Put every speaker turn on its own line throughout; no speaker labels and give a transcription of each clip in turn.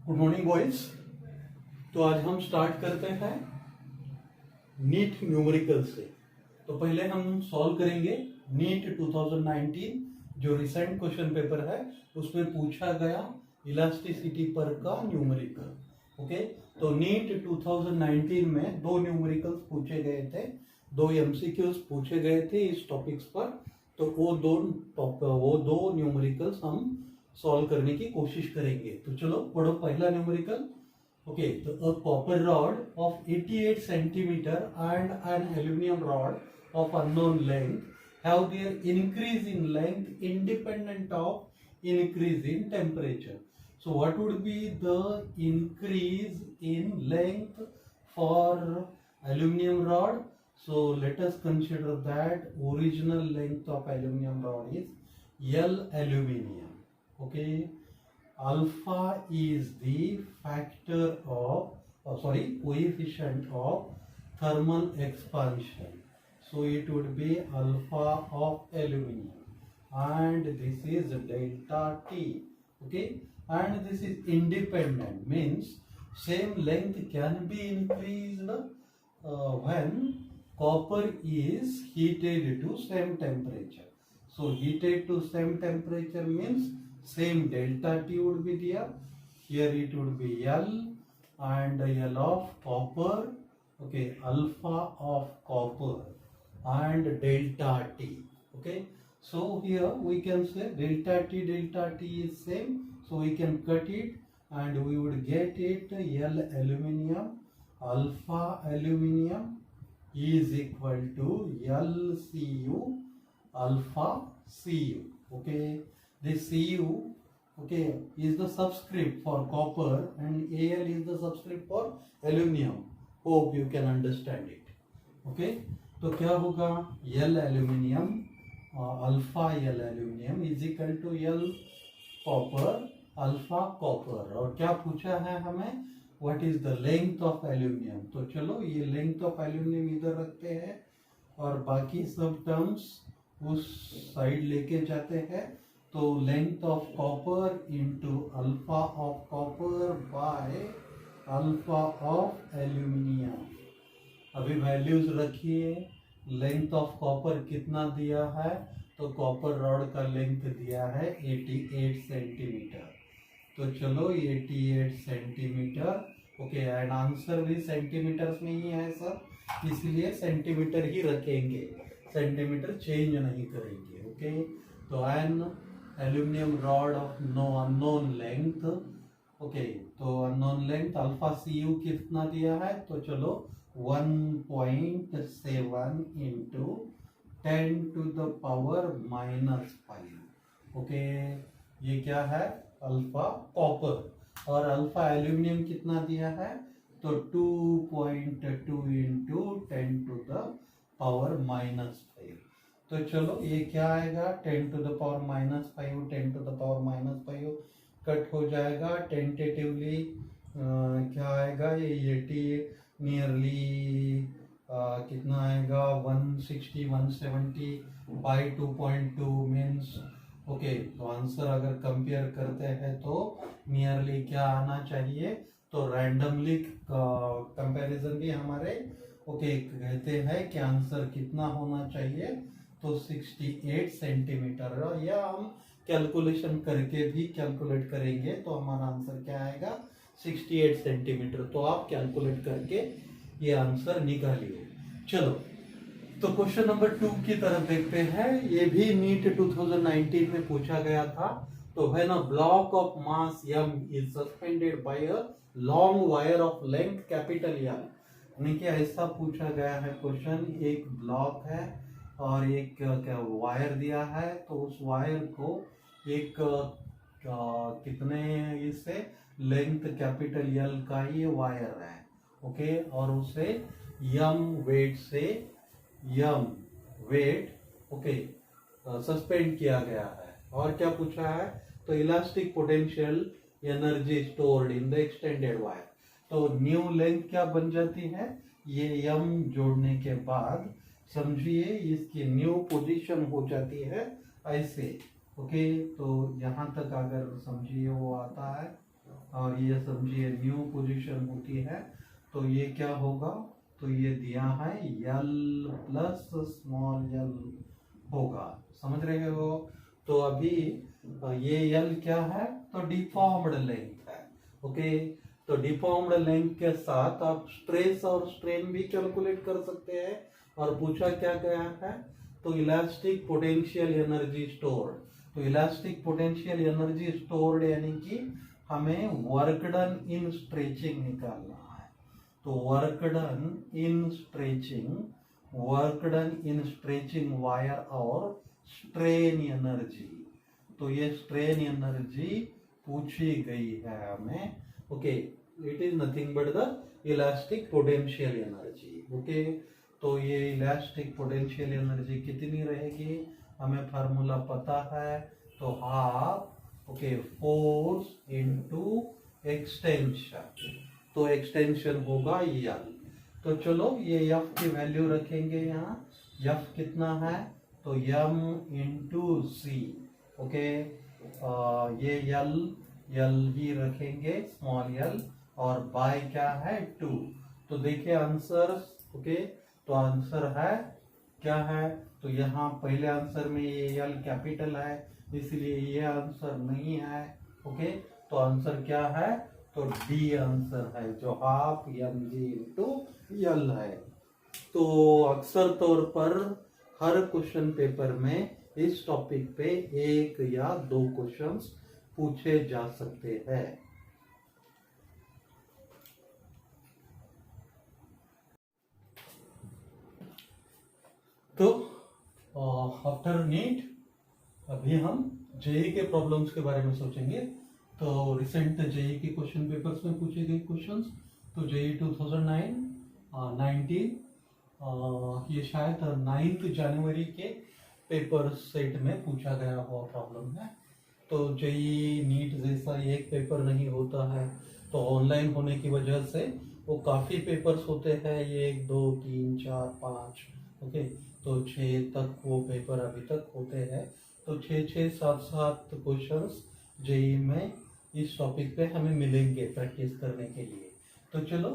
Good morning boys. तो आज हम स्टार्ट करते हैं नीट न्यूमेरिकल से। तो पहले हम सॉल्व करेंगे नीट 2019 जो रिसेंट क्वेश्चन पेपर है उसमें पूछा गया इलास्टिसिटी पर का न्यूमेरिकल। ओके, तो नीट 2019 में दो न्यूमेरिकल्स पूछे गए थे, दो एमसीक्यूज पूछे गए थे इस टॉपिक्स पर। तो वो दो न्यूमेरिकल्स हम सॉल्व करने की कोशिश करेंगे। तो चलो पढ़ो पहला न्यूमेरिकल। ओके, तो a copper rod of 88 centimetre and an aluminium rod of unknown length have their increase in length independent of increase in temperature. So what would be the increase in length for aluminum rod? So let us consider that original length of aluminum rod is L aluminum. Okay, alpha is the factor of coefficient of thermal expansion. So it would be alpha of aluminum and this is delta T. Okay, and this is independent, means same length can be increased when copper is heated to same temperature. So heated to same temperature means same delta T would be there. Here it would be L and L of copper. Okay, alpha of copper and delta T. Okay, so here we can say delta T is same, so we can cut it and we would get it L aluminum alpha aluminum is equal to LCu alpha Cu. Okay, this Cu, okay, is the subscript for copper and Al is the subscript for aluminum. Hope you can understand it. Okay, तो क्या होगा L aluminium alpha L aluminium is equal to L copper alpha copper. और क्या पूछा है हमें, what is the length of aluminium. तो चलो ये लेंथ ऑफ एल्यूमिनियम इधर रखते हैं और बाकी सब टर्म्स उस साइड लेके जाते हैं। तो length of copper into alpha of copper by alpha of aluminium. अभी वैल्यूज रखिए। लेंथ ऑफ कॉपर कितना दिया है, तो कॉपर रॉड का लेंथ दिया है 88 सेंटीमीटर। तो चलो 88 सेंटीमीटर। ओके, एंड आंसर भी सेंटीमीटर्स में ही है सर, इसलिए सेंटीमीटर ही रखेंगे, सेंटीमीटर चेंज नहीं करेंगे। ओके, तो an aluminium rod of unknown length. Okay, तो अननोन लेंथ अल्फा Cu कितना दिया है, तो चलो 1.7 into 10 to the power -5। Okay, ये क्या है अल्फा कॉपर और अल्फा एल्यूमिनियम कितना दिया है, तो 2.2 into 10 to the power -5। तो चलो ये क्या आएगा 10 to the power -5, 10 to the power -5 cut हो जाएगा टेंटेटिवली। क्या आएगा ये 80 नियरली कितना आएगा 160 170 बाई 2.2 मीन्स। ओके, तो आंसर अगर कंपेयर करते हैं तो नियरली क्या आना चाहिए, तो रैंडमली कंपैरिजन भी हमारे ओके कहते हैं कि आंसर कितना होना चाहिए, तो 68 सेंटीमीटर। या हम कैलकुलेशन करके भी कैलकुलेट करेंगे तो हमारा आंसर क्या आएगा 68 सेंटीमीटर। तो आप कैलकुलेट करके ये आंसर निकालिए। चलो, तो क्वेश्चन नंबर 2 की तरफ देखते हैं। ये भी नीट 2019 में पूछा गया था। तो when a block of mass m is suspended bye a long wire of length capital L, यानी कि ऐसा पूछा गया है क्वेश्चन, एक ब्लॉक है और एक क्या वायर दिया है, तो उस वायर को एक कितने इससे लेंथ कैपिटल L का ये वायर है। ओके, और उसे m वेट ओके सस्पेंड किया गया है। और क्या पूछा है, तो elastic potential energy stored in the extended wire. तो न्यू लेंथ क्या बन जाती है, ये m जोड़ने के बाद समझिए इसकी न्यू पोजीशन हो जाती है ऐसे। ओके, तो यहाँ तक अगर समझिए वो आता है और ये समझिए न्यू पोजीशन होती है, तो ये क्या होगा, तो ये दिया है यल प्लस स्मॉल यल होगा, समझ रहे हो। तो अभी ये यल क्या है, तो डिफॉर्म्ड लेंथ है। ओके, तो डिफॉर्म्ड लेंथ के साथ आप स्ट्रेस और स्ट्रेन भी कैलकुलेट कर सकते हैं। और पूछा क्या गया है, तो इलास्टिक पोटेंशियल एनर्जी स्टोर्ड। तो इलास्टिक पोटेंशियल एनर्जी स्टोर्ड यानी कि हमें वर्क डन इन स्ट्रेचिंग निकालना है। तो work done in stretching, work done in stretching wire और स्ट्रेन एनर्जी। तो ये स्ट्रेन एनर्जी पूछी गई है हमें। Okay, it is nothing but the elastic potential energy. Okay, तो ये इलास्टिक पोटेंशियल एनर्जी कितनी रहेगी, हमें फार्मूला पता है, तो half okay force into extension, तो एक्सटेंशन होगा यल। तो चलो ये एफ की वैल्यू रखेंगे यहाँ, एफ कितना है, तो एम इंटू सी। ओके, ये यल ही रखेंगे स्मॉल यल, और बाय क्या है 2। तो देखिए आंसर, ओके, तो आंसर है क्या है, तो यहाँ पहले आंसर में ये यल कैपिटल है, इसलिए ये आंसर नहीं है। ओके, तो आंसर क्या है, तो डी आंसर है, जो हाफ एम जी इंटू यल है। तो अक्सर तौर पर हर क्वेश्चन पेपर में इस टॉपिक पे 1 या 2 क्वेश्चंस पूछे जा सकते हैं। तो आफ्टर नीट अभी हम जेई के प्रॉब्लम्स के बारे में सोचेंगे। तो रिसेंट जेई के क्वेश्चन पेपर्स में पूछे गए क्वेश्चंस, तो जेई 2019 ये शायद 9 जनवरी के पेपर सेट में पूछा गया हुआ प्रॉब्लम है। तो जेई नीट जैसा एक पेपर नहीं होता है, तो ऑनलाइन होने की वजह से वो काफ़ी पेपर्स होते हैं, 1 2 3 4 5, ओके, तो 6 तक वो पेपर अभी तक होते हैं। तो 6 7 क्वेश्चंस जेई में इस टॉपिक पे हमें मिलेंगे प्रैक्टिस करने के लिए। तो चलो,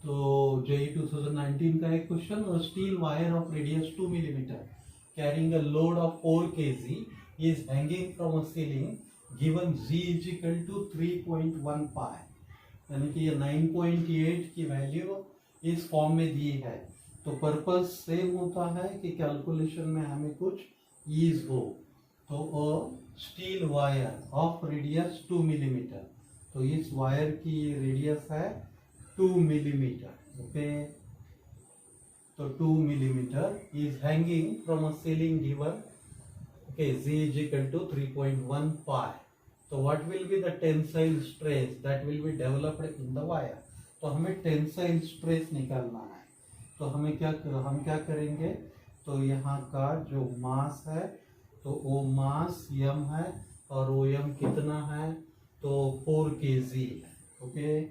तो जेई 2019 का एक question, steel wire of radius 2 millimetre carrying a load of 4 kg is hanging from a ceiling given g is equal to 3.1 pi, यानी कि ये 9.8 की वैल्यू इस फॉर्म में दी है। तो पर्पस सेम होता है कि कैलकुलेशन में हमें कुछ ईज हो। तो steel wire of radius 2 millimetre, तो इस वायर की रेडियस है 2 मिलीमीटर। ओके, तो 2 millimetre is hanging from a ceiling given, okay, z is equal to 3.1 pi. So what will be the tensile stress that will be developed in the wire? तो हमें tensile stress निकालना है। तो हम क्या करेंगे, तो यहाँ का जो मास है, तो वो मास m है, और वो m कितना है, तो 4 kg है। ओके,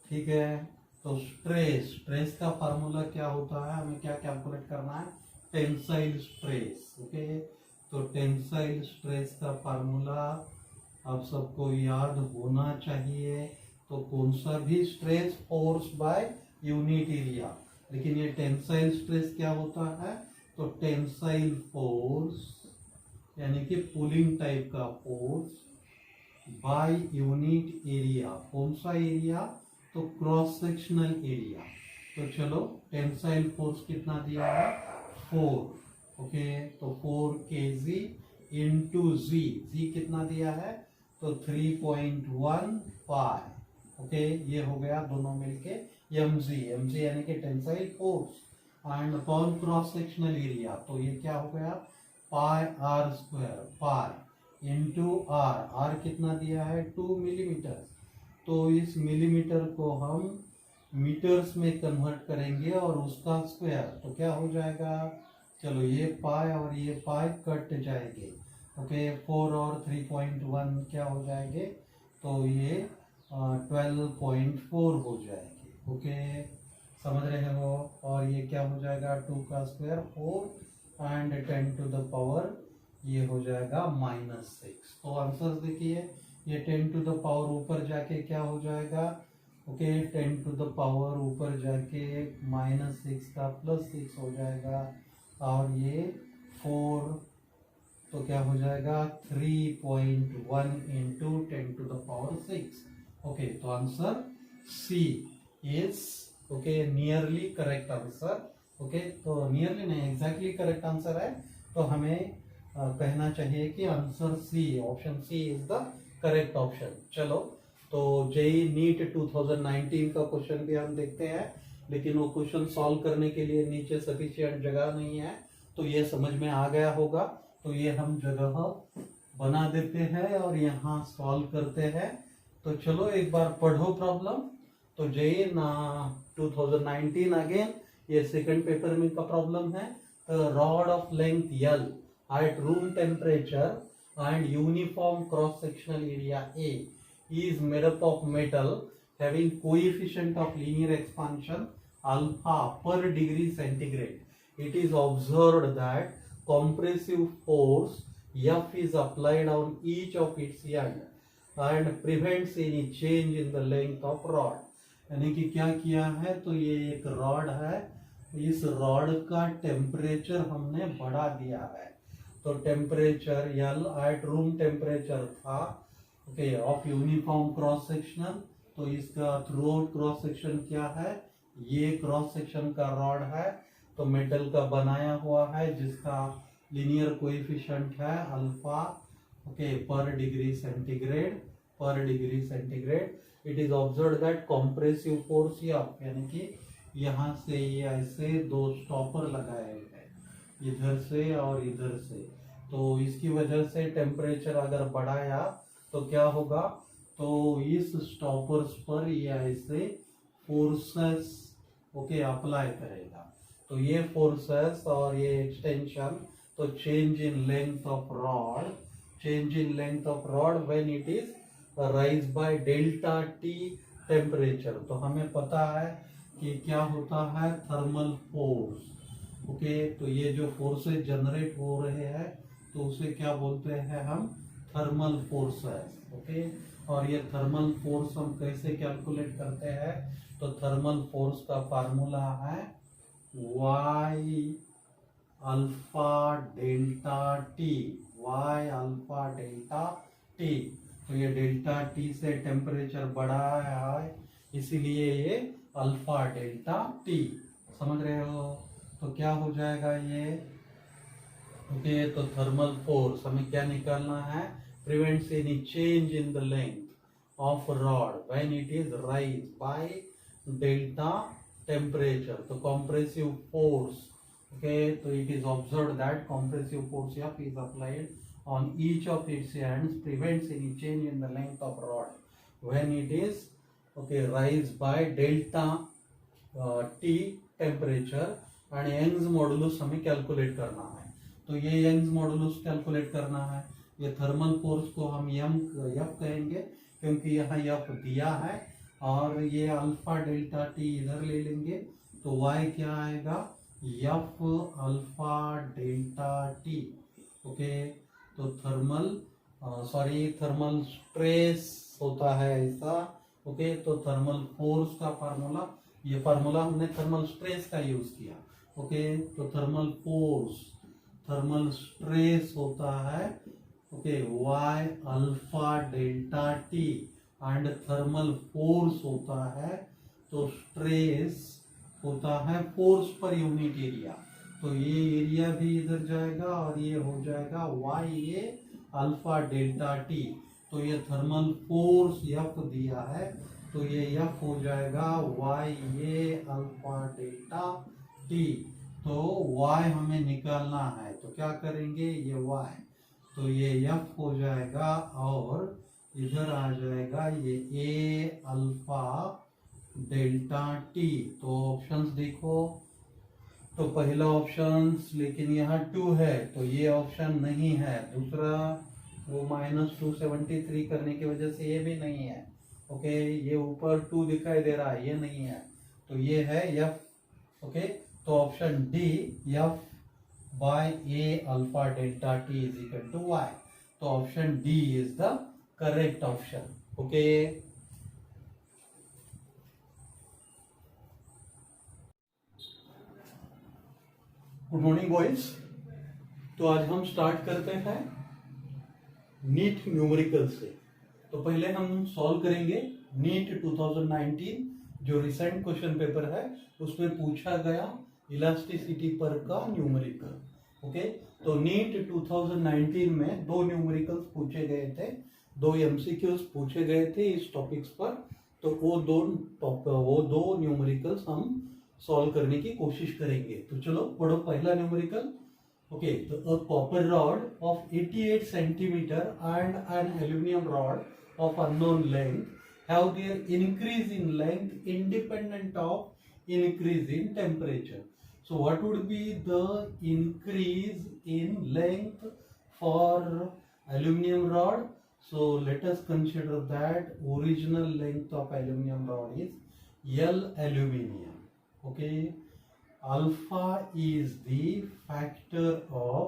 ठीक है। तो स्ट्रेस का फार्मूला क्या होता है, हमें क्या कैलकुलेट करना है, टेंसाइल स्ट्रेस। ओके, तो टेंसाइल स्ट्रेस का फार्मूला आप सबको याद होना चाहिए। तो कौन सा भी stress force by unit area, लेकिन ये टेंसाइल स्ट्रेस क्या होता है, तो टेंसाइल फोर्स यानी कि पुलिंग टाइप का फोर्स बाय यूनिट एरिया। कौन सा एरिया, तो क्रॉस सेक्शनल एरिया। तो चलो, टेंसाइल फोर्स कितना दिया है, 4। ओके, तो 4 kg इंटू जी कितना दिया है, तो 3.1 पाई। ओके, ये हो गया दोनों मिलके mg यानी कि tensile force, and upon cross sectional area, तो ये क्या हो गया, pi r square, pi into r कितना दिया है, 2 मिलीमीटर। तो इस मिलीमीटर को हम मीटर्स में कन्वर्ट करेंगे और उसका स्क्वायर, तो क्या हो जाएगा, चलो ये पाई और ये पाई कट जाएंगे। ओके, 4 और 3.1 क्या हो जाएंगे, तो ये 12.4 हो जाएंगे। ओके, समझ रहे हो। और ये क्या हो जाएगा, 2 का square 4 and 10 to the power ये हो जाएगा -6। तो आंसर देखिए, ये 10 टू द पावर ऊपर जाके क्या हो जाएगा, ओके 10 टू द पावर ऊपर जाके -6 का +6 हो जाएगा, और ये 4 तो क्या हो जाएगा 3.1 into 10 to the power 6। Okay, तो answer C is okay nearly correct answer. Okay, तो नियरली नहीं एग्जैक्टली करेक्ट आंसर है, तो हमें कहना चाहिए कि answer C, option C is the correct option. चलो, तो जेई नीट 2019 का क्वेश्चन भी हम देखते हैं, लेकिन वो क्वेश्चन सॉल्व करने के लिए नीचे सफिशिएंट जगह नहीं है, तो ये समझ में आ गया होगा। तो ये हम जगह बना देते हैं और यहाँ सॉल्व करते हैं। तो चलो एक बार पढ़ो प्रॉब्लम। तो जेई ना 2019 अगेन, ये सेकंड पेपर में का प्रॉब्लम है। Rod of length L at room temperature and uniform cross sectional area A is made up of metal having coefficient of linear expansion alpha per degree centigrade. It is observed that compressive force F is applied on each of its end and prevents any change in the length of rod. यानी कि क्या किया है, तो ये एक rod है, इस रॉड का टेम्परेचर हमने बढ़ा दिया है। तो temperature L at room temperature था, okay, of uniform cross sectional. तो इसका थ्रू आउट क्रॉस सेक्शन क्या है, ये क्रॉस सेक्शन का रॉड है, तो मेटल का बनाया हुआ है, जिसका लीनियर कोएफिशिएंट है अल्फा, ओके, पर degree centigrade. It is observe that compressive force यानी कि यहाँ से ये ऐसे दो स्टॉपर लगाए हैं, इधर से और इधर से। तो इसकी वजह से टेम्परेचर अगर बढ़ाया तो क्या होगा, तो इस स्टॉपर्स पर ये ऐसे फोर्सेस ओके अप्लाई करेगा। तो ये फोर्सेस और ये एक्सटेंशन, तो change in length of rod when it is rise by delta T temperature. तो हमें पता है कि क्या होता है, थर्मल फोर्स। ओके, तो ये जो फोर्सेस जनरेट हो रहे हैं, तो उसे क्या बोलते हैं हम, थर्मल फोर्सेस। ओके, और ये थर्मल फोर्स हम कैसे कैलकुलेट करते हैं, तो थर्मल फोर्स का फार्मूला है Y अल्फा डेल्टा टी, तो ये डेल्टा टी से टेम्परेचर बढ़ा है, इसीलिए ये अल्फा डेल्टा टी, समझ रहे हो। तो क्या हो जाएगा ये, ओके, तो थर्मल फोर्स हमें क्या निकालना है, prevents any change in the length of rod when it is rise by delta temperature. तो कॉम्प्रेसिव फोर्स, ओके, तो it is observe that compressive force F is applied on each of its ends prevents any change in the length of rod when it is okay rise by delta T temperature. आणि Young's modulus हमें calculate करना है। तो ये Young's modulus calculate करना है, ये thermal force को हम F कहेंगे, क्योंकि यहाँ F दिया है, और ये अल्फा डेल्टा टी इधर ले लेंगे, तो Y क्या आएगा, F alpha delta T. Okay, तो थर्मल स्ट्रेस होता है ऐसा। ओके, तो थर्मल फोर्स का फार्मूला, ये फार्मूला हमने थर्मल स्ट्रेस का यूज किया। ओके, तो थर्मल स्ट्रेस होता है okay Y alpha delta T, and thermal force होता है, तो स्ट्रेस होता है फोर्स पर यूनिट एरिया। तो ये एरिया भी इधर जाएगा और ये हो जाएगा Y ये अल्फा डेल्टा टी। तो ये थर्मल फोर्स F दिया है, तो ये F हो जाएगा Y ये अल्फा डेल्टा टी। तो Y हमें निकालना है, तो क्या करेंगे, ये Y, तो ये F हो जाएगा, और इधर आ जाएगा ये A अल्फा डेल्टा टी। तो ऑप्शंस देखो, तो पहला ऑप्शन, लेकिन यहाँ 2 है, तो ये ऑप्शन नहीं है। दूसरा वो -273 करने की वजह से ये भी नहीं है। ओके, ये ऊपर 2 दिखाई दे रहा है, ये नहीं है, तो ये है F। ओके, तो option D F by A alpha delta T is equal to Y। तो option D is the correct option. Okay, good morning boys. तो आज हम स्टार्ट करते हैं नीट न्यूमेरिकल से। तो पहले हम सॉल्व करेंगे नीट 2019 जो रिसेंट क्वेश्चन पेपर है उसमें पूछा गया इलास्टिसिटी पर का न्यूमेरिकल। ओके, तो नीट 2019 में दो न्यूमेरिकल्स पूछे गए थे, दो एमसीक्यूज पूछे गए थे इस टॉपिक्स पर। तो वो दो न्यूमेरिकल्स हम सॉल्व करने की कोशिश करेंगे। तो चलो पढ़ो पहला numerical. Okay, so a copper rod of 88 centimeter and an aluminum rod of unknown length have their increase in length independent of increase in temperature. So what would be the increase in length for aluminum rod? So let us consider that original length of aluminum rod is L aluminium. Okay. Alpha is the factor of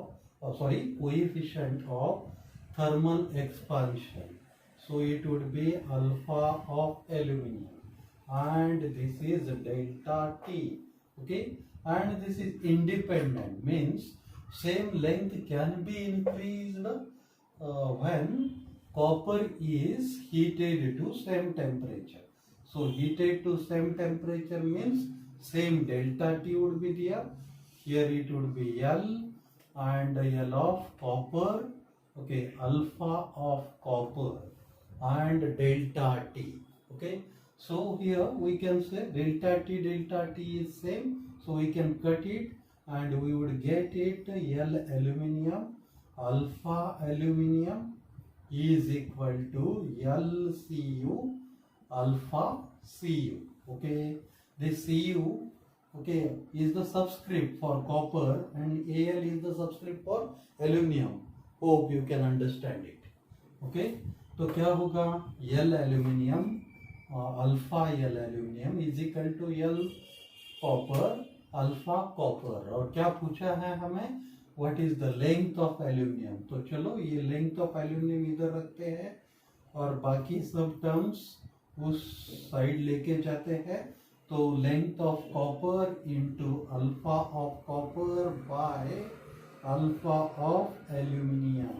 coefficient of thermal expansion, so it would be alpha of aluminum and this is delta T. Okay, and this is independent, means same length can be increased when copper is heated to same temperature. So heated to same temperature means same delta T would be there. Here it would be L and L of copper. Okay, alpha of copper and delta T. Okay, so here we can say delta T is same, so we can cut it and we would get it L aluminium alpha aluminium is equal to LCu alpha Cu. Okay, this Cu, okay, is the subscript for copper and Al is the subscript for aluminum. Hope you can understand it. Okay, तो क्या होगा L aluminium alpha L aluminium is equal to L copper alpha copper। और क्या पूछा है हमें, what is the length of aluminum। तो चलो ये length of aluminum इधर रखते हैं और बाकी सब टर्म्स उस साइड लेके जाते हैं। तो length of copper into alpha of copper by alpha of aluminium.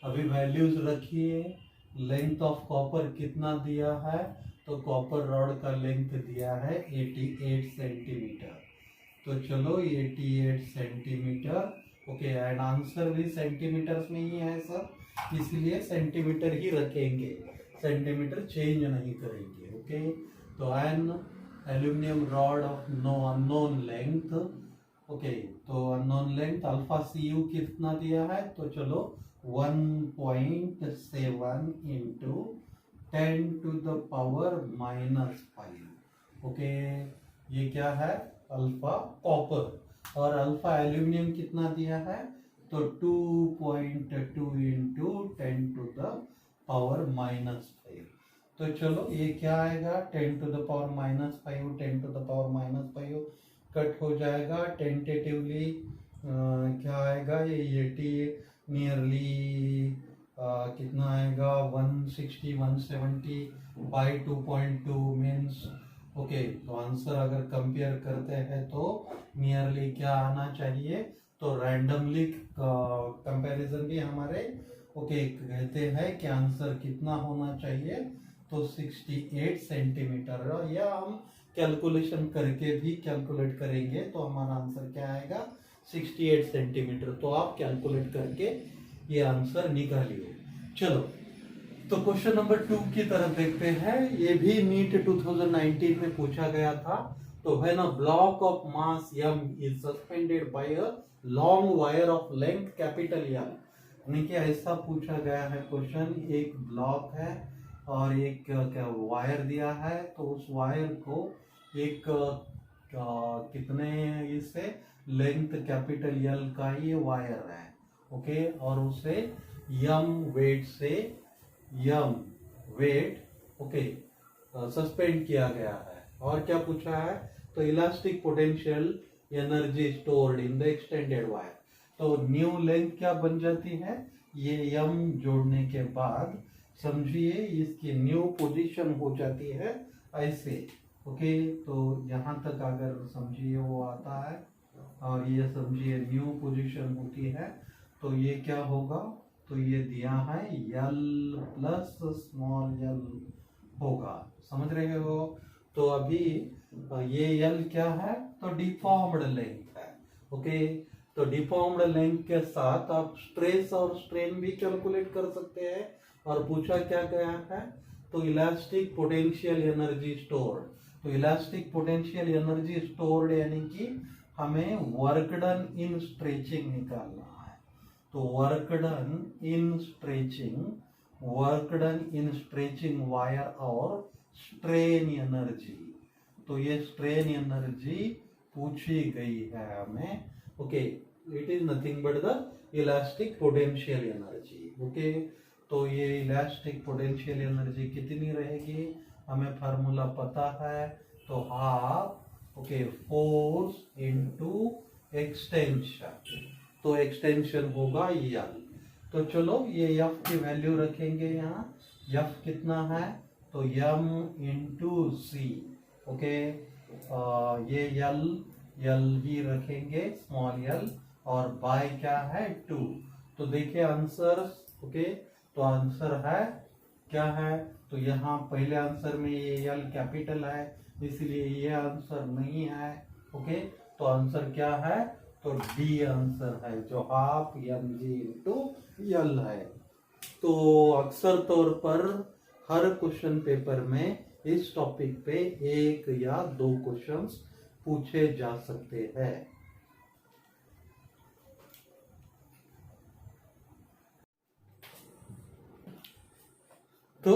अभी वैल्यूज रखिए। लेंथ ऑफ कॉपर कितना दिया है, तो कॉपर रॉड का लेंथ दिया है 88 सेंटीमीटर। तो चलो 88 सेंटीमीटर। ओके, एंड आंसर भी सेंटीमीटर्स में ही है सर, इसलिए सेंटीमीटर ही रखेंगे, सेंटीमीटर चेंज नहीं करेंगे। ओके, तो an aluminium rod of unknown length. Okay, तो अननोन लेंथ अल्फा Cu कितना दिया है, तो चलो 1.7 into 10 to the power -5। Okay, ये क्या है अल्फा कॉपर, और अल्फा एल्यूमिनियम कितना दिया है, तो 2.2 इंटू 10 to the power -5। तो चलो ये क्या आएगा 10 to the power -5, 10 to the power -5 cut हो जाएगा। टेंटेटिवली क्या आएगा ये नियरली कितना आएगा 160 170 बाई 2.2 मीन्स। ओके, तो आंसर अगर कंपेयर करते हैं तो नियरली क्या आना चाहिए, तो रैंडमली कंपैरिजन भी हमारे ओके कहते हैं कि आंसर कितना होना चाहिए, तो 68 सेंटीमीटर। या हम कैलकुलेशन करके भी कैलकुलेट करेंगे तो हमारा आंसर क्या आएगा 68 सेंटीमीटर। तो आप कैलकुलेट करके ये आंसर निकालिए। चलो, तो क्वेश्चन नंबर 2 की तरफ देखते हैं। ये भी नीट 2019 में पूछा गया था। तो when a block of mass m is suspended bye a long wire of length capital L, यानी कि ऐसा पूछा गया है क्वेश्चन, एक ब्लॉक है और एक क्या वायर दिया है, तो उस वायर को एक कितने इससे लेंथ कैपिटल L का ये वायर है। ओके, और उसे m वेट से ओके सस्पेंड किया गया है। और क्या पूछा है, तो elastic potential energy stored in the extended wire. तो न्यू लेंथ क्या बन जाती है, ये m जोड़ने के बाद समझिए इसकी न्यू पोजीशन हो जाती है ऐसे। ओके, तो यहाँ तक अगर समझिए वो आता है और ये समझिए न्यू पोजीशन होती है, तो ये क्या होगा, तो ये दिया है यल प्लस स्मॉल यल होगा। समझ रहे हो? तो अभी ये यल क्या है, तो डिफॉर्म्ड लेंथ है। ओके, तो डिफॉर्म्ड लेंथ के साथ आप स्ट्रेस और स्ट्रेन भी कैलकुलेट कर सकते हैं। और पूछा क्या गया है, तो इलास्टिक पोटेंशियल एनर्जी स्टोर्ड। तो इलास्टिक पोटेंशियल एनर्जी स्टोर्ड यानी कि हमें वर्क डन इन स्ट्रेचिंग निकालना है। तो work done in stretching, work done in stretching wire और स्ट्रेन एनर्जी। तो ये स्ट्रेन एनर्जी पूछी गई है हमें। Okay, it is nothing but the elastic potential energy. Okay, तो ये इलास्टिक पोटेंशियल एनर्जी कितनी रहेगी, हमें फार्मूला पता है। तो half, okay, force into extension, तो एक्सटेंशन होगा यल। तो चलो ये एफ की वैल्यू रखेंगे यहाँ। एफ कितना है, तो एम इंटू सी। ओके, ये यल ही रखेंगे स्मॉल यल, और बाय क्या है 2। तो देखिए आंसर। ओके, तो आंसर है क्या है, तो यहाँ पहले आंसर में ये यल कैपिटल है, इसलिए ये आंसर नहीं है। ओके, तो आंसर क्या है, तो डी आंसर है, जो हाफ एम जी इंटू यल है। तो अक्सर तौर पर हर क्वेश्चन पेपर में इस टॉपिक पे 1 या 2 क्वेश्चंस पूछे जा सकते हैं। तो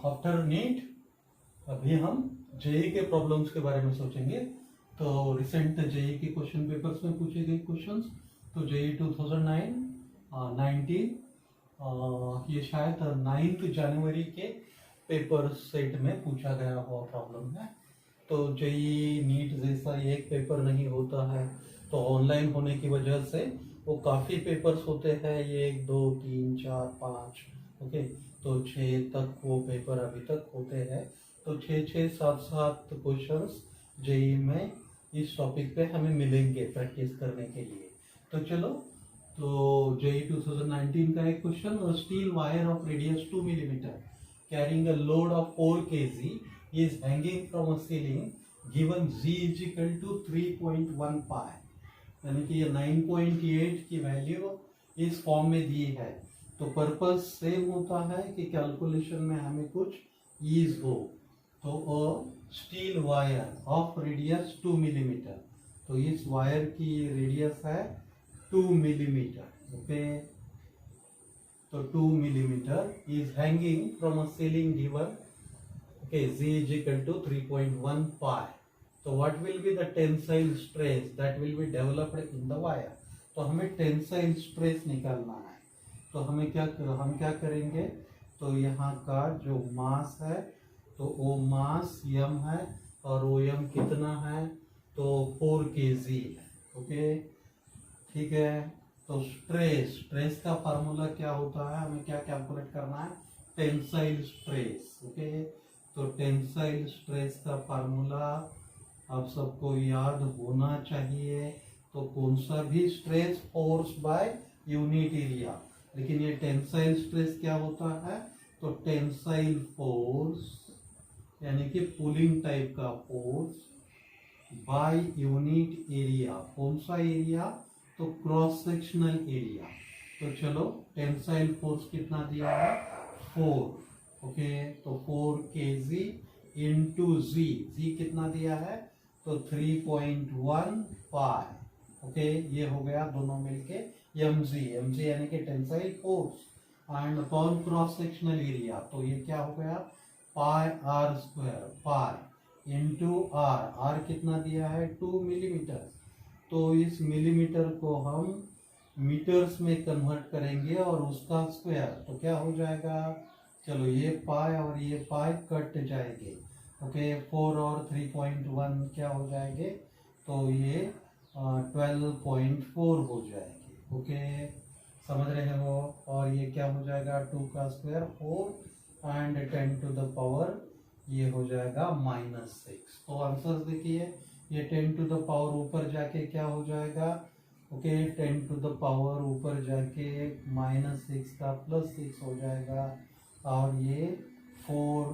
आफ्टर नीट अभी हम जेई के प्रॉब्लम्स के बारे में सोचेंगे। तो रिसेंट जेई के क्वेश्चन पेपर्स में पूछे गए क्वेश्चंस, तो जेई 2019 ये शायद 9 जनवरी के पेपर सेट में पूछा गया हुआ प्रॉब्लम है। तो जेई नीट जैसा एक पेपर नहीं होता है, तो ऑनलाइन होने की वजह से वो काफ़ी पेपर्स होते हैं, 1 2 3 4 5। ओके, तो 6 तक वो पेपर अभी तक होते हैं। तो 6 7 क्वेश्चंस जेई में इस टॉपिक पे हमें मिलेंगे प्रैक्टिस करने के लिए। तो चलो, तो जेई 2019 का एक question, steel wire of radius 2 millimetre carrying a load of 4 kg is hanging from a ceiling given z is equal to 3.1 pi, यानी कि ये 9.8 की वैल्यू इस फॉर्म में दी है। तो पर्पस सेम होता है कि कैलकुलेशन में हमें कुछ ईज हो। तो steel wire of radius 2 millimetre, तो इस वायर की रेडियस है 2 मिलीमीटर। ओके, तो 2 millimetre is hanging from a ceiling given, okay, z is equal to 3.1 pi. So what will be the tensile stress that will be developed in the wire? तो हमें tensile stress निकालना है। तो हम क्या करेंगे, तो यहाँ का जो मास है, तो वो मास m है, और वो m कितना है, तो 4 kg है। ओके, ठीक है। तो स्ट्रेस का फार्मूला क्या होता है, हमें क्या कैलकुलेट करना है, टेंसाइल स्ट्रेस। ओके, तो टेंसाइल स्ट्रेस का फार्मूला आप सबको याद होना चाहिए। तो कौन सा भी stress force by unit area, लेकिन ये टेंसाइल स्ट्रेस क्या होता है, तो टेंसाइल फोर्स यानी कि पुलिंग टाइप का फोर्स बाय यूनिट एरिया। कौन सा एरिया, तो क्रॉस सेक्शनल एरिया। तो चलो, टेंसाइल फोर्स कितना दिया है, 4। ओके, तो 4 kg इंटू जी कितना दिया है, तो 3.1 पाई। ओके, ये हो गया दोनों मिलके mg यानी कि tensile force, and upon cross sectional area, तो ये क्या हो गया, pi r square, pi into r कितना दिया है, 2 मिलीमीटर। तो इस मिलीमीटर को हम मीटर्स में कन्वर्ट करेंगे और उसका स्क्वायर, तो क्या हो जाएगा, चलो ये पाई और ये पाई कट जाएंगे। ओके, 4 और 3.1 क्या हो जाएंगे, तो ये 12.4 हो जाएंगे। ओके, समझ रहे हो। और ये क्या हो जाएगा 2 का square 4 and 10 to the power ये हो जाएगा -6। तो आंसर देखिए ये 10 टू द पावर ऊपर जाके क्या हो जाएगा, ओके 10 टू द पावर ऊपर जाके -6 का +6 हो जाएगा और ये 4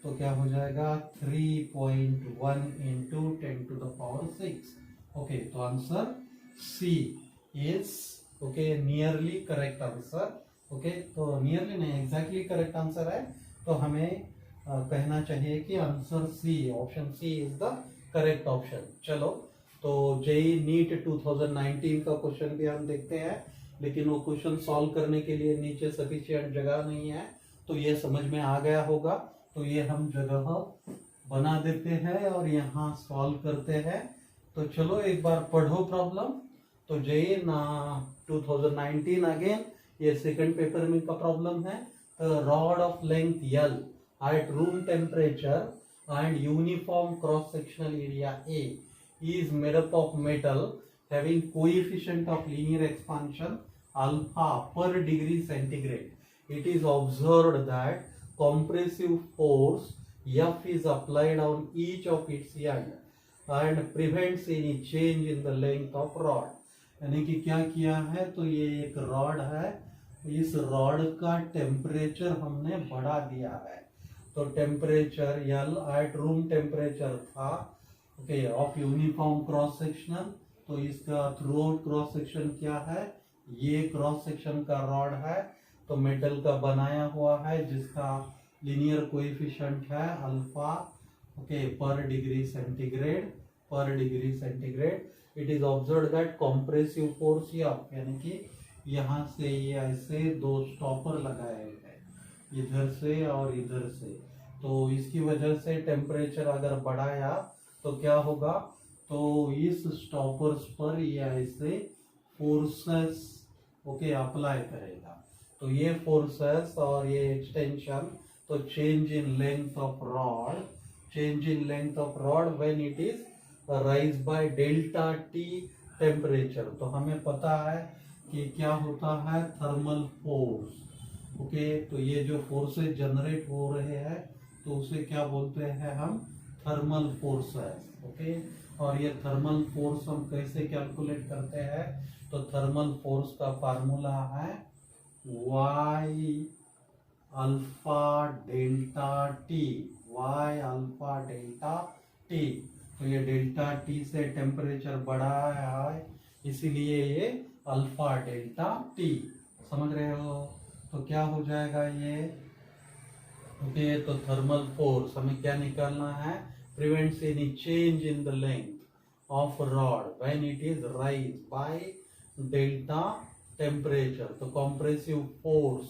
तो क्या हो जाएगा 3.1 into 10 to the power 6। Okay तो answer C is okay nearly correct answer. Okay तो नियरली नहीं एग्जैक्टली करेक्ट आंसर है, तो हमें कहना चाहिए कि answer C option C is the correct option. चलो तो जेई नीट 2019 का क्वेश्चन भी हम देखते हैं, लेकिन वो क्वेश्चन सॉल्व करने के लिए नीचे सफिशिएंट जगह नहीं है, तो ये समझ में आ गया होगा। तो ये हम जगह बना देते हैं और यहाँ सॉल्व करते हैं। तो चलो एक बार पढ़ो प्रॉब्लम। तो जेई ना 2019 अगेन ये सेकंड पेपर में का प्रॉब्लम है। Rod of length L at room temperature and uniform cross sectional area A is made up of metal having coefficient of linear expansion alpha per degree centigrade. It is observed that compressive force F is applied on each of its end and prevents any change in the length of rod. यानी कि क्या किया है, तो ये एक rod है, इस रॉड का टेम्परेचर हमने बढ़ा दिया है। तो temperature L at room temperature था okay of uniform cross sectional, तो इसका थ्रू आउट क्रॉस सेक्शन क्या है, ये क्रॉस सेक्शन का रॉड है, तो मेटल का बनाया हुआ है जिसका लीनियर कोएफिशिएंट है अल्फा ओके पर degree centigrade. It is observed that compressive force F यानी कि यहाँ से ये ऐसे दो स्टॉपर लगाए हैं इधर से और इधर से, तो इसकी वजह से टेम्परेचर अगर बढ़ाया तो क्या होगा, तो इस स्टॉपर्स पर ये ऐसे फोर्सेस ओके अप्लाई करेगा। तो ये फोर्सेस और ये एक्सटेंशन, तो change in length of rod when it is rise by delta T temperature. तो हमें पता है कि क्या होता है थर्मल फोर्स ओके तो ये जो फोर्सेस जनरेट हो रहे हैं तो उसे क्या बोलते हैं हम थर्मल फोर्सेस ओके। और ये थर्मल फोर्स हम कैसे कैलकुलेट करते हैं, तो थर्मल फोर्स का फार्मूला है y अल्फा डेल्टा टी तो ये डेल्टा टी से टेम्परेचर बढ़ा है इसीलिए ये अल्फा डेल्टा टी, समझ रहे हो। तो क्या हो जाएगा ये ओके तो थर्मल फोर्स हमें क्या निकालना है, prevents any change in the length of rod when it is rise by delta temperature. तो कॉम्प्रेसिव फोर्स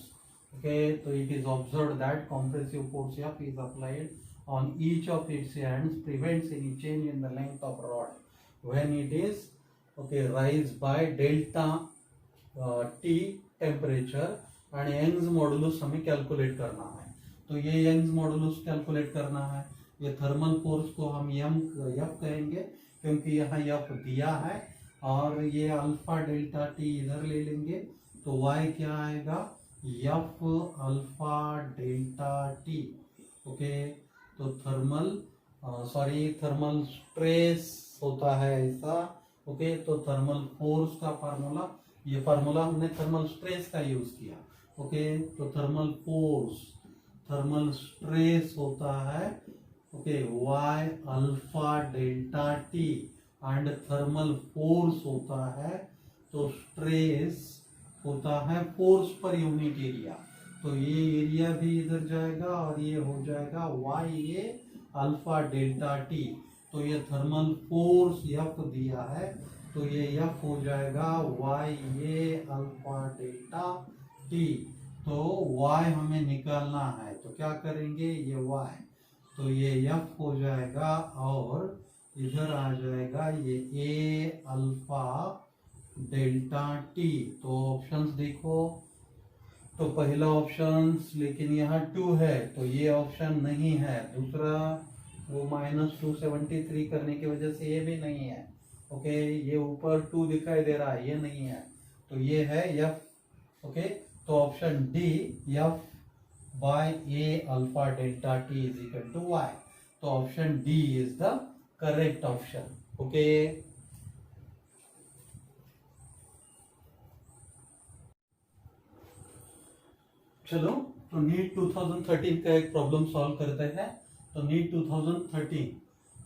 ओके तो it is observed that compressive force F is applied on each of its ends prevents any change in the length of rod when it is okay rise by delta T temperature and Young's modulus हमें calculate करना है। तो ये Young's modulus calculate करना है, ये thermal force को हम F कहेंगे क्योंकि यहाँ F दिया है, और ये अल्फा डेल्टा टी इधर ले लेंगे तो Y क्या आएगा F alpha delta T okay. तो थर्मल स्ट्रेस होता है ऐसा ओके। तो थर्मल फोर्स का फार्मूला, ये फार्मूला हमने थर्मल स्ट्रेस का यूज किया ओके। तो थर्मल स्ट्रेस होता है okay Y alpha delta T and thermal force होता है, तो स्ट्रेस होता है फोर्स पर यूनिट एरिया। तो ये एरिया भी इधर जाएगा और ये हो जाएगा Y ये अल्फा डेल्टा टी। तो ये थर्मल फोर्स F दिया है तो ये F हो जाएगा Y ये अल्फा डेल्टा टी। तो Y हमें निकालना है तो क्या करेंगे ये Y, तो ये F हो जाएगा और इधर आ जाएगा ये A अल्फा डेल्टा टी। तो ऑप्शंस देखो, तो पहला ऑप्शन लेकिन यहाँ 2 है तो ये ऑप्शन नहीं है, दूसरा वो -273 करने की वजह से ये भी नहीं है ओके। ये ऊपर 2 दिखाई दे रहा है ये नहीं है, तो ये है एफ, ओके। तो option D F by A alpha delta T is equal to Y, तो option D is the correct option, okay. चलो, तो नीट 2013 का एक प्रॉब्लम सॉल्व करते हैं। तो नीट 2013,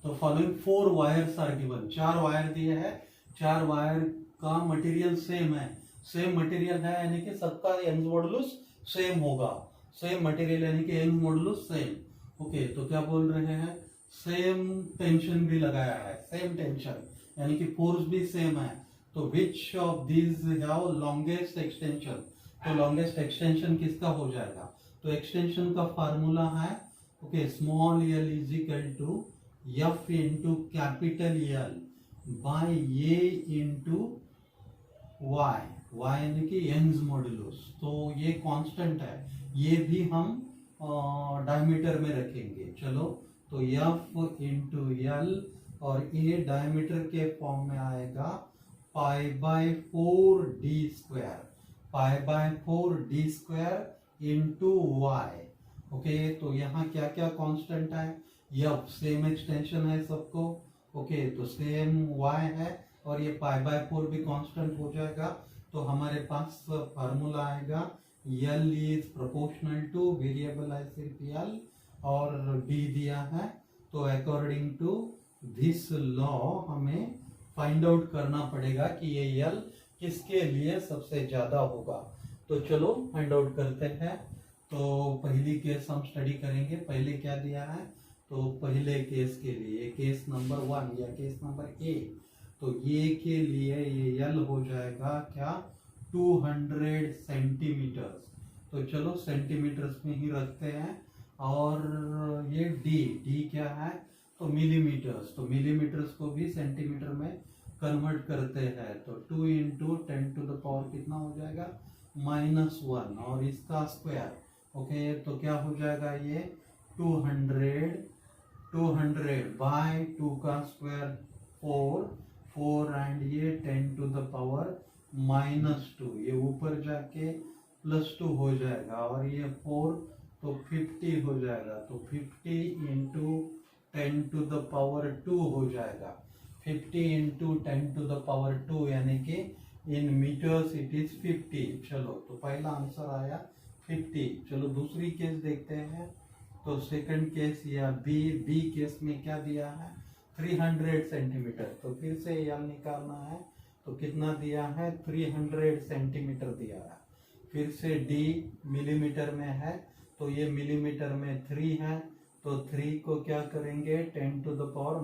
तो following 4 wires are given, 4 wire दिए हैं, 4 वायर का मटेरियल सेम है, सेम मटेरियल है यानी कि सबका यंग मॉडुलस सेम होगा, सेम मटेरियल यानी कि यंग मॉडुलस सेम, ओके। तो क्या बोल रहे हैं, सेम टेंशन भी लगाया है, सेम टेंशन यानी कि फोर्स भी सेम है। तो which of these have longest extension, तो लॉन्गेस्ट एक्सटेंशन किसका हो जाएगा, तो एक्सटेंशन का फार्मूला है, okay, small L is equal to F into capital L by A into Y, Y यानी कि यंग्स मॉडुलस, तो ये कांस्टेंट है, ये भी हम डायमीटर में रखेंगे। चलो, तो एफ इंटू एल और ए डायमीटर के फॉर्म में आएगा pi by 4 D square, pi by 4 D square into Y, okay. तो यहाँ क्या क्या कांस्टेंट है, एफ सेम एक्सटेंशन है सबको, ओके, तो सेम वाई है और ये पाई बाय 4 भी कांस्टेंट हो जाएगा। तो हमारे पास फार्मूला आएगा L is proportional two variable है सिर्फ एल और डी दिया है, तो अकॉर्डिंग टू दिस लॉ हमें फाइंड आउट करना पड़ेगा कि ये एल किसके लिए सबसे ज्यादा होगा। तो चलो फाइंड आउट करते हैं। तो पहली केस हम स्टडी करेंगे, पहले क्या दिया है, तो पहले केस के लिए केस नंबर 1 या केस नंबर ए, तो ये के लिए ये एल हो जाएगा क्या 200 सेंटीमीटर्स, तो चलो सेंटीमीटर्स में ही रखते हैं। और ये डी क्या है, तो मिलीमीटर्स, तो मिलीमीटर्स को भी सेंटीमीटर में कन्वर्ट करते हैं, तो 2 इंटू 10 टू द पावर कितना हो जाएगा -1 और इसका स्क्वायर, ओके। तो क्या हो जाएगा ये 200 बाय 2 का स्क्वायर 4 एंड ये 10 टू द पावर -2, ये ऊपर जाके +2 हो जाएगा और ये 4 तो 50 हो जाएगा, तो 50 इंटू 10 टू द पावर 2 हो जाएगा, 50 इंटू 10 टू द पावर 2 यानी कि इन मीटर्स इट इज 50। चलो, तो पहला आंसर आया 50। चलो दूसरी केस देखते हैं। तो सेकंड केस या बी केस में क्या दिया है 300 सेंटीमीटर, तो फिर से एल निकालना है, तो कितना दिया है 300 सेंटीमीटर दिया है। फिर से डी मिलीमीटर में है, तो ये मिलीमीटर में 3 है, तो 3 को क्या करेंगे 10 टू द पावर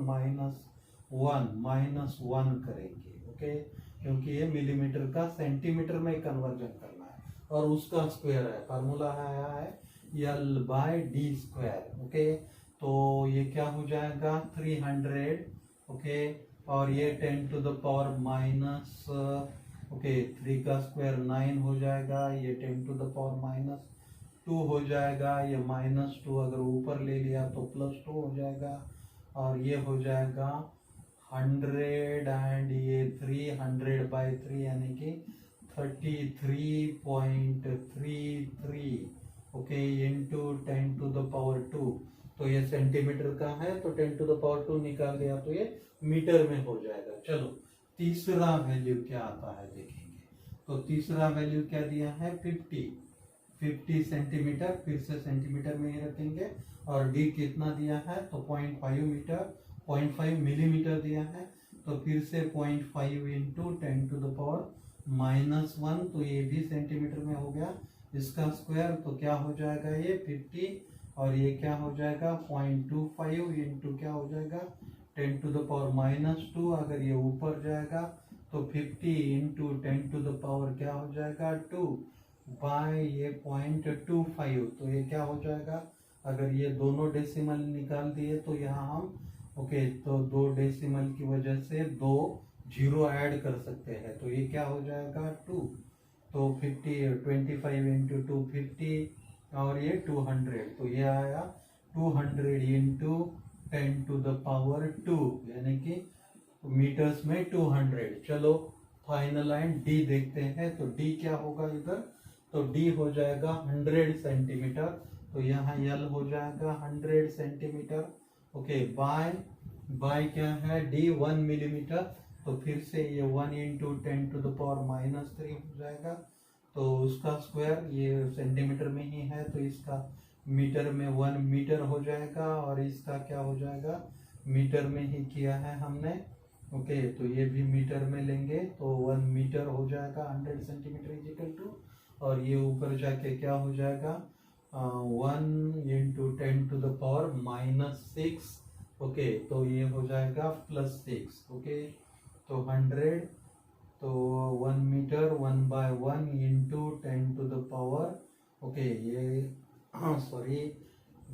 -1 करेंगे, ओके, क्योंकि ये मिलीमीटर का सेंटीमीटर में कन्वर्जन करना है और उसका स्क्वायर है, फार्मूला आया है L by D square, okay. तो ये क्या हो जाएगा 300, ओके, और ये 10 to the power minus, okay, 3 का स्क्वायर 9 हो जाएगा, ये 10 टू द पावर -2 हो जाएगा, ये -2 अगर ऊपर ले लिया तो +2 हो जाएगा, और ये हो जाएगा 100 एंड ये 300 बाय 3 यानी कि 33.33, okay, into 10 to the power 2, तो ये सेंटीमीटर का है, तो 10 टू द पावर 2 निकाल दिया तो ये मीटर में हो जाएगा। चलो तीसरा वैल्यू क्या आता है देखेंगे। तो तीसरा वैल्यू क्या दिया है 50 सेंटीमीटर, फिर से सेंटीमीटर में ही रखेंगे, और डी कितना दिया है तो 0.5 मिलीमीटर दिया है, तो फिर से 0.5 इंटू 10 टू द पावर -1, तो ये भी सेंटीमीटर में हो गया, इसका स्क्वायर तो क्या हो जाएगा ये 50, और ये क्या हो जाएगा 0.25 इंटू क्या हो जाएगा 10 टू द पावर -2, अगर ये ऊपर जाएगा तो 50 इंटू 10 टू द पावर क्या हो जाएगा 2 बाय ये 0.25, तो ये क्या हो जाएगा, अगर ये दोनों डेसिमल निकाल दिए तो यहाँ हम, ओके, तो 2 डेसिमल की वजह से 2 जीरो ऐड कर सकते हैं, तो ये क्या हो जाएगा 2, तो 25 इंटू 2 50 और ये 200, तो ये आया 200 इंटू 10 टू द पावर 2 यानी कि मीटर्स में 200। चलो फाइनल एंड डी देखते हैं। तो डी क्या होगा इधर, तो डी हो जाएगा 100 सेंटीमीटर, तो यहाँ एल हो जाएगा 100 सेंटीमीटर। ओके, बाय क्या है, डी 1 मिलीमीटर, तो फिर से ये 1 इंटू 10⁻³ हो जाएगा। तो उसका स्क्वायर ये सेंटीमीटर में ही है तो इसका मीटर में 1 मीटर हो जाएगा, और इसका क्या हो जाएगा, मीटर में ही किया है हमने। ओके, तो ये भी मीटर में लेंगे तो 1 मीटर हो जाएगा 100 सेंटीमीटर इज इक्वल टू, और ये ऊपर जाके क्या हो जाएगा 1 इंटू 10⁻⁻6। ओके, तो ये हो जाएगा +6। ओके, तो 100, तो 1 मीटर 1/1 इंटू 10⁻। ओके, ये सॉरी,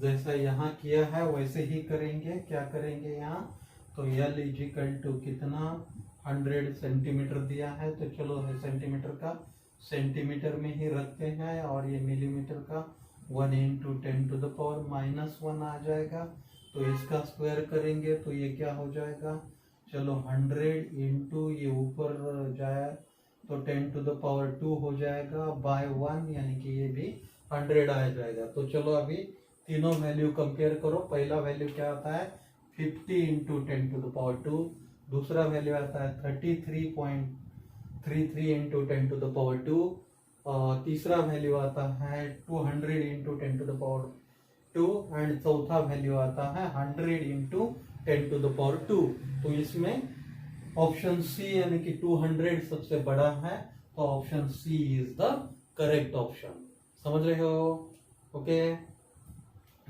जैसा यहाँ किया है वैसे ही करेंगे। क्या करेंगे यहाँ, तो L इज इक्वल टू कितना 100 सेंटीमीटर दिया है, तो चलो सेंटीमीटर का सेंटीमीटर में ही रखते हैं, और ये मिलीमीटर का 1 इंटू 10⁻⁻1 आ जाएगा। तो इसका स्क्वायर करेंगे तो ये क्या हो जाएगा, चलो 100 इंटू ये ऊपर जाए तो 10⁻² हो जाएगा बाय 1, यानी कि ये भी 100 आ जाएगा। तो चलो अभी तीनों वैल्यू कंपेयर करो। पहला वैल्यू क्या आता है 50 इंटू 10⁻², दूसरा वैल्यू आता है 33.33 इंटू 10⁻², और तीसरा वैल्यू आता है 200 इंटू 10⁻², एंड चौथा वैल्यू आता है 100 इंटू 10⁻²। तो इसमें ऑप्शन सी यानी कि 200 सबसे बड़ा है, तो option C is the correct option. समझ रहे हो? ओके,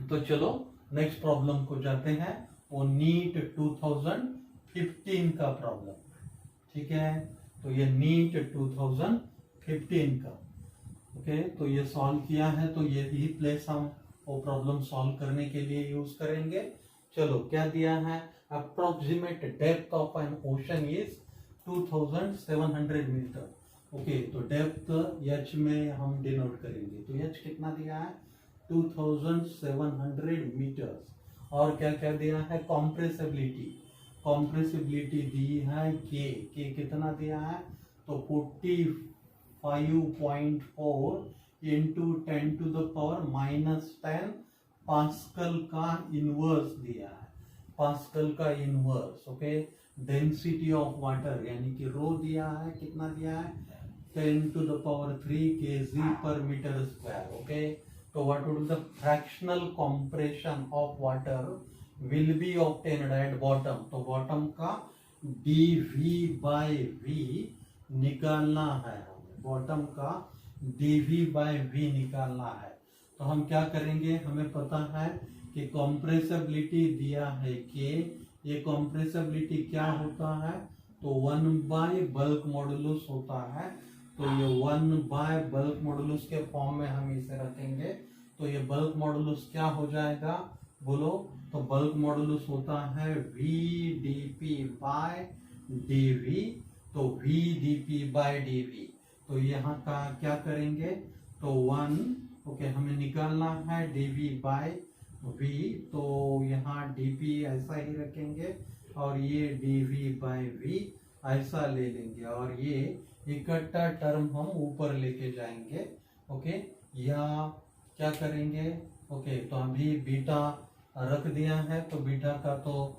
तो चलो नेक्स्ट प्रॉब्लम को जाते हैं, वो नीट 2015 का प्रॉब्लम। ठीक है, तो ये नीट 2015 का। ओके, तो ये सॉल्व किया है, तो ये ही प्लेस हम वो प्रॉब्लम सॉल्व करने के लिए यूज करेंगे। चलो क्या दिया है, approximate depth of an ocean is 2700 metre. Okay, तो डेप्थ एच में हम डिनोट करेंगे, तो एच कितना दिया है 2700 मीटर्स। और क्या क्या दिया है, कॉम्प्रेसिबिलिटी, कॉम्प्रेसिबिलिटी दी है के कितना दिया है, तो 45.4 इंटू 10⁻⁻10 पास्कल का इनवर्स दिया है, पास्कल का inverse. Okay, density of water यानी कि रो दिया है, कितना दिया है 10⁻³ kg/m²। ओके, तो what would the fractional compression of water will be obtained at bottom, तो बॉटम का dV/V निकालना है हमें, बॉटम का dV/V निकालना है। तो हम क्या करेंगे, हमें पता है कि कॉम्प्रेसिबिलिटी दिया है कि ये कॉम्प्रेसिबिलिटी क्या होता है, तो 1/बल्क मॉडुलस होता है। तो ये 1/बल्क मॉडुलस के फॉर्म में हम इसे रखेंगे, तो ये बल्क मॉडुलस क्या हो जाएगा बोलो, तो बल्क मॉडुलस होता है VdP/dV, तो VdP/dV। तो यहाँ का क्या करेंगे, तो 1, ओके, हमें निकालना है dV/V, तो यहाँ dP ऐसा ही रखेंगे, और ये dV/V ऐसा ले लेंगे, और ये इकट्ठा टर्म हम ऊपर लेके जाएंगे। ओके, या क्या करेंगे, ओके, तो अभी बीटा रख दिया है, तो बीटा का तो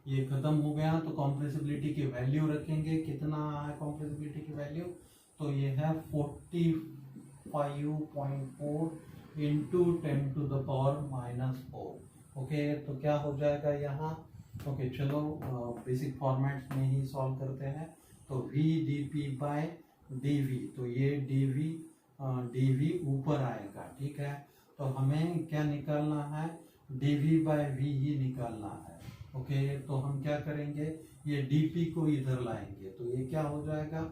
ये खत्म हो गया, तो कॉम्प्रेसिबिलिटी की वैल्यू रखेंगे, कितना है कॉम्प्रेसिबिलिटी की वैल्यू, तो ये है 45.4 इंटू 10⁻⁻4। ओके, तो क्या हो जाएगा यहाँ, ओके, चलो बेसिक फॉर्मेट में ही सॉल्व करते हैं। तो VdP/dV, तो ये dV ऊपर आएगा। ठीक है, तो हमें क्या निकालना है, dV/V ही निकालना है। ओके, तो हम क्या करेंगे, ये dP को इधर लाएंगे, तो ये क्या हो जाएगा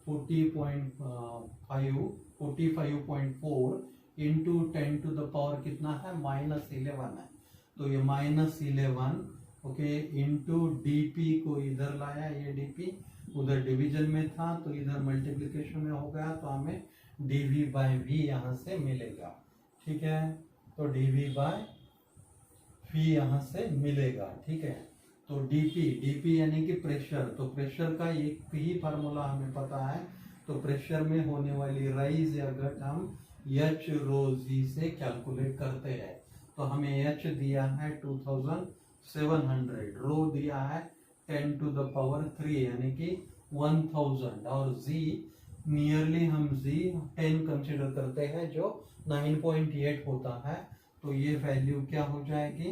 45.4 इंटू 10⁻, कितना है -11 है, तो ये -11, ओके, इंटू dP को इधर लाया, ये dP उधर डिवीजन में था तो इधर मल्टीप्लिकेशन में हो गया, तो हमें dV/V यहाँ से मिलेगा। ठीक है, तो dV/V यहाँ से मिलेगा। ठीक है, तो डीपी यानी कि प्रेशर, तो प्रेशर का एक ही फार्मूला हमें पता है, तो प्रेशर में होने वाली राइज या घट हम एच रो जी से कैलकुलेट करते हैं। तो हमें एच दिया है 2700, रो दिया है 10 to the power 3 यानी कि 1000, और जी नियरली हम जी 10 कंसिडर करते हैं जो 9.8 होता है। तो ये वैल्यू क्या हो जाएगी,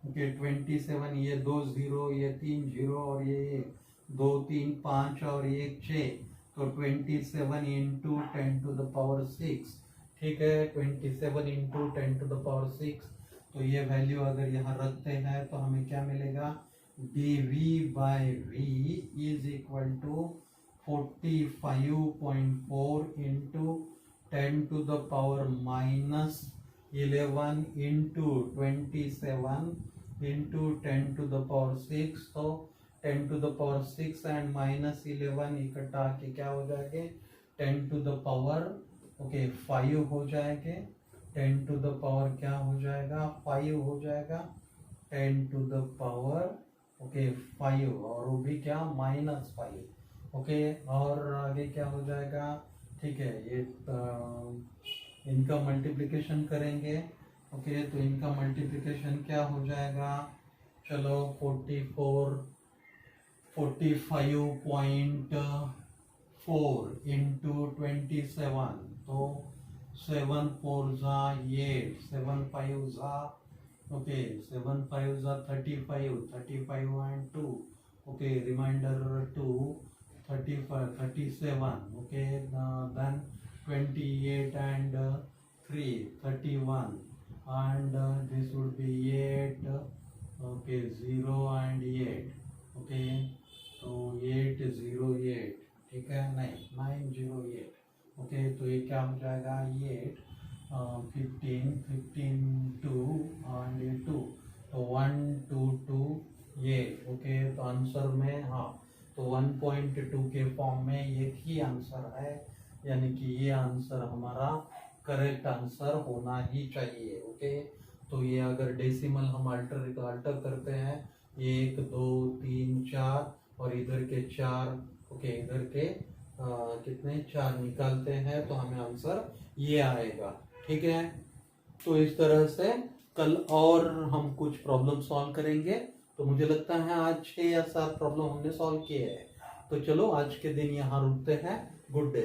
ओके 27, ये 2 0, ये 3 0 और ये 2 3 5 और ये 6, तो 27 इंटू 10 to the power 6, ठीक है 27 इंटू 10 to the power 6। तो ये वैल्यू अगर यहाँ रखते हैं तो हमें क्या मिलेगा, dV/V is equal to 45.4 into 10 to the power -11 into 27 into 10 to the power 6। तो 10 to the power 6 एंड -11 इकट्ठा के क्या हो जाएंगे, 10 to the power ओके 5 हो जाएंगे, 10 to the power क्या हो जाएगा, 5 हो जाएगा, 10 to the power ओके 5 और वो भी क्या -5, ओके और आगे क्या हो जाएगा, ठीक है ये इनका मल्टीप्लिकेशन करेंगे, ओके तो इनका मल्टीप्लिकेशन क्या हो जाएगा, चलो 45.4 इंटू 27, तो 7 4 ज़ा 8, 7 5 ज़ा ओके 7 5 ज़ा 35, 35 and 2 okay reminder 2 35 37 okay then 28 and 3 31 and this would be 8 okay 0 and 8 okay तो 808, ठीक है नहीं 908 ओके तो ये क्या हो जाएगा 8 15 15 2 and 2 तो 1 2 2 8 ओके तो आंसर में हाँ तो 1.2 के फॉर्म में एक ही आंसर है, यानी कि ये आंसर हमारा करेक्ट आंसर होना ही चाहिए। ओके तो ये अगर डेसिमल हम अल्टर करते हैं 1 2 3 4 और इधर के 4 ओके इधर के कितने 4 निकालते हैं तो हमें आंसर ये आएगा, ठीक है। तो इस तरह से कल और हम कुछ प्रॉब्लम सॉल्व करेंगे। तो मुझे लगता है आज 6 या 7 प्रॉब्लम हमने सॉल्व किए हैं। तो चलो आज के दिन यहाँ रुकते हैं। Good day.